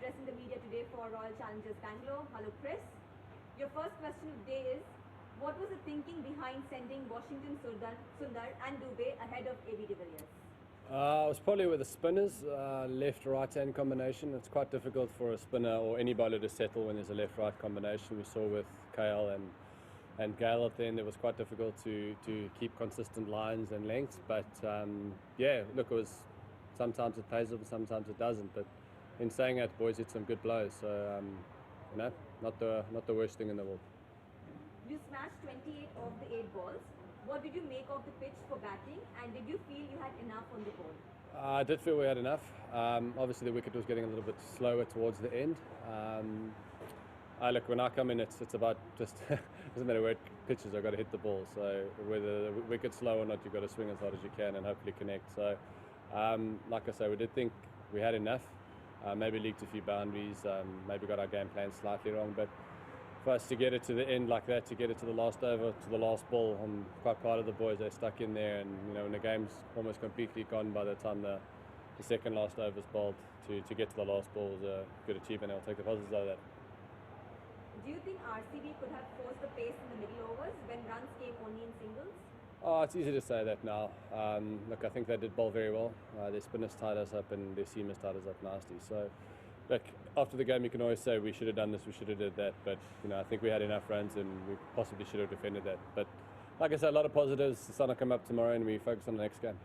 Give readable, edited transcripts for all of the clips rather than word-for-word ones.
addressing the media today for Royal Challengers Bangalore. Hello, Chris. Your first question of the day is, what was the thinking behind sending Washington Sundar and Dubey ahead of AB de Villiers? It was probably with the spinners, left-right hand combination. It's quite difficult for a spinner or any bowler to settle when there's a left-right combination. We saw with Gayle and Gayle at the end, it was quite difficult to keep consistent lines and lengths. But yeah, look, it was sometimes it pays off, sometimes it doesn't. But in saying that, boys hit some good blows, so you know, not the worst thing in the world. You smashed 28 of the 8 balls. What did you make of the pitch for batting, and did you feel you had enough on the ball? I did feel we had enough. Obviously, the wicket was getting a little bit slower towards the end. Look, when I come in, it's about just doesn't matter where it pitches. I've got to hit the ball. So whether the wicket's slow or not, you've got to swing as hard as you can and hopefully connect. So, like I say, we did think we had enough. Maybe leaked a few boundaries. Maybe got our game plan slightly wrong, but for us to get it to the end like that, to get it to the last over, to the last ball, I'm quite proud of the boys. They stuck in there, and you know, when the game's almost completely gone by the time the second last over's bowled, to get to the last ball was a good achievement. I'll take the positives out of that. Do you think RCB could have forced the pace in the middle overs when runs came only in singles? Oh, it's easy to say that now. Look, I think they did bowl very well. Their spinners tied us up and their seamers tied us up nasty. So, look, after the game you can always say we should have done this, we should have did that. But you know, I think we had enough runs and we possibly should have defended that. But like I said, a lot of positives. The sun will come up tomorrow and we focus on the next game.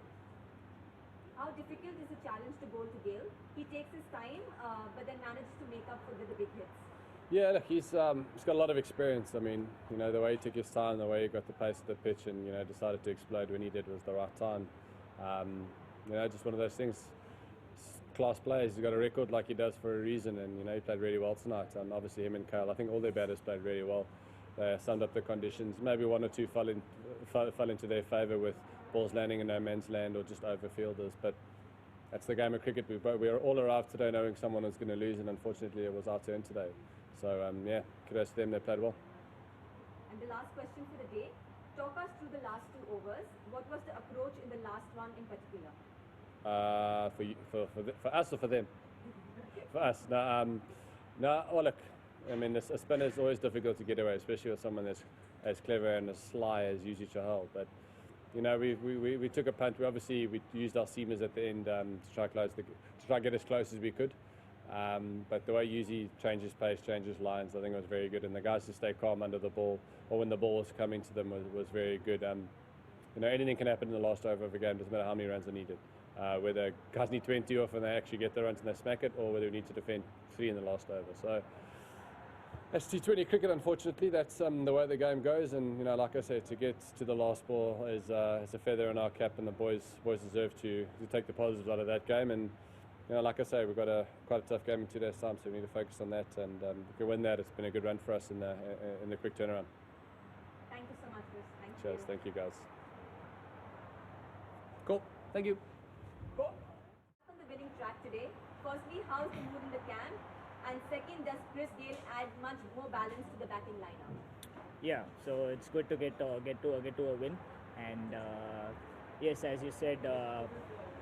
How difficult is the challenge to bowl to Gayle? He takes his time, but then manages to make up for the big hits. Yeah, look, he's got a lot of experience. I mean, you know, the way he took his time, the way he got the pace of the pitch, and you know, decided to explode when he did was the right time. You know, just one of those things. Class players. He's got a record like he does for a reason, and you know, he played really well tonight. Obviously, him and Gayle, I think all their batters played really well. They summed up the conditions. Maybe one or two fell into their favour with balls landing in no man's land or just over fielders, but that's the game of cricket. We all arrived today knowing someone was going to lose, and unfortunately it was our turn today. So yeah, kudos to them, they played well. And the last question for the day, talk us through the last 2 overs. What was the approach in the last one in particular? For us or for them? For us. No, well look, I mean, a spinner is always difficult to get away, especially with someone that's as clever and as sly as Yuzi Chahal. But you know, we took a punt. We used our seamers at the end to try get as close as we could. But the way Yuzi changes pace, changes lines, I think it was very good. And the guys to stay calm under the ball, or when the ball was coming to them, was very good. You know, anything can happen in the last over of a game. Doesn't matter how many runs are needed. Whether guys need 20 off and they actually get the runs and they smack it, or whether we need to defend 3 in the last over. So that's T20 cricket, unfortunately. That's the way the game goes. And you know, like I said, to get to the last ball is a feather in our cap, and the boys deserve to take the positives out of that game. And you know, like I say, we've got quite a tough game in 2 days' time, so we need to focus on that. And if we can win that, it's been a good run for us in the quick turnaround. Thank you so much, Chris. Thank you. Cheers. Thank you, guys. Cool. Thank you. On the winning track today, firstly, how's the mood in the camp? And second, does Chris Gayle add much more balance to the batting lineup? Yeah, so it's good to get to a win, and yes, as you said,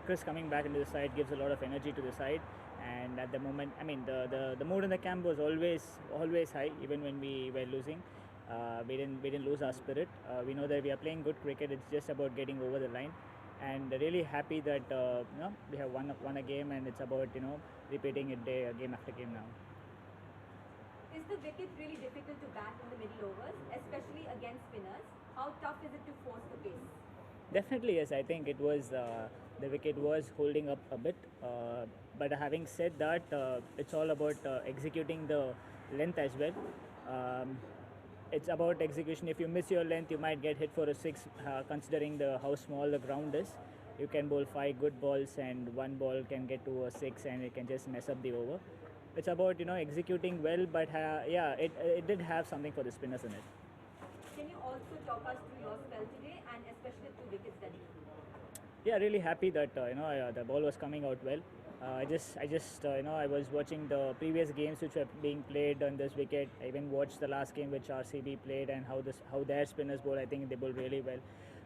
Chris coming back into the side gives a lot of energy to the side. And at the moment, I mean, the mood in the camp was always high, even when we were losing. We didn't lose our spirit. We know that we are playing good cricket. It's just about getting over the line. And really happy that you know, we have won a game, and it's about, you know, repeating it game after game now. Is the wicket really difficult to bat in the middle overs, especially against spinners? How tough is it to force the pace? Definitely yes. I think it was the wicket was holding up a bit, but having said that, it's all about executing the length as well. It's about execution. If you miss your length, you might get hit for a 6, considering how small the ground is. You can bowl 5 good balls, and 1 ball can get to a 6, and it can just mess up the over. It's about, you know, executing well, but yeah, it did have something for the spinners in it. Can you also talk us through your spell today, and especially the 2 wickets that you threw? Yeah, really happy that you know, the ball was coming out well. I just you know, I was watching the previous games which were being played on this wicket. I even watched the last game which RCB played, and how their spinners bowl. I think they bowl really well.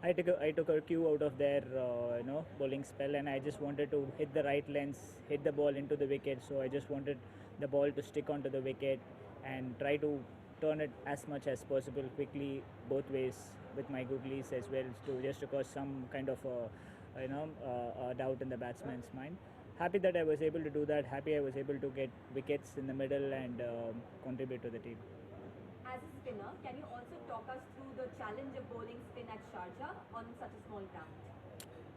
I took a cue out of their you know, bowling spell, and I just wanted to hit the right lengths, hit the ball into the wicket. So I just wanted the ball to stick onto the wicket and try to turn it as much as possible quickly both ways with my googlies as well to just to cause some kind of a doubt in the batsman's mind. Happy that I was able to do that. Happy I was able to get wickets in the middle and contribute to the team. As a spinner, can you also talk us through the challenge of bowling spin at Sharjah on such a small ground?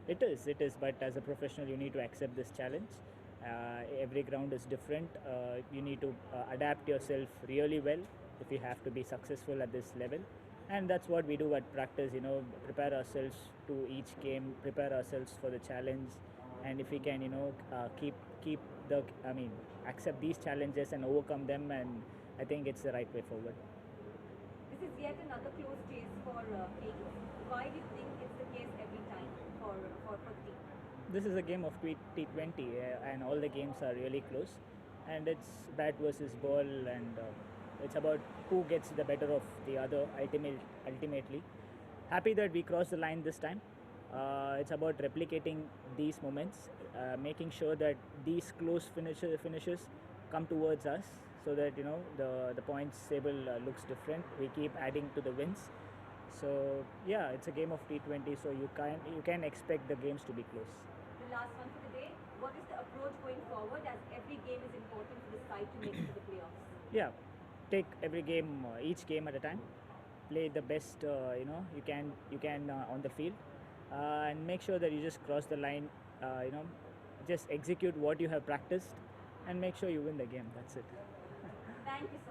It is. But as a professional, you need to accept this challenge. Every ground is different. You need to adapt yourself really well if you have to be successful at this level. And that's what we do at practice. Prepare ourselves to each game, prepare ourselves for the challenge, and if we can, keep accept these challenges and overcome them. And I think it's the right way forward. This is yet another close chase for Kings. Why do you think it's the case every time for the team? This is a game of T20 and all the games are really close, and it's bat versus ball, and it's about who gets the better of the other ultimately. Happy that we crossed the line this time. It's about replicating these moments, making sure that these close finishes come towards us, so that the points table looks different. We keep adding to the wins. So yeah, it's a game of T20, so you can expect the games to be close. The last one for the day. What is the approach going forward, as every game is important for the side to make it to the playoffs? Yeah, take every game, each game at a time. Play the best you can on the field, and make sure that you just cross the line. Just execute what you have practiced, and make sure you win the game. That's it. Thank you so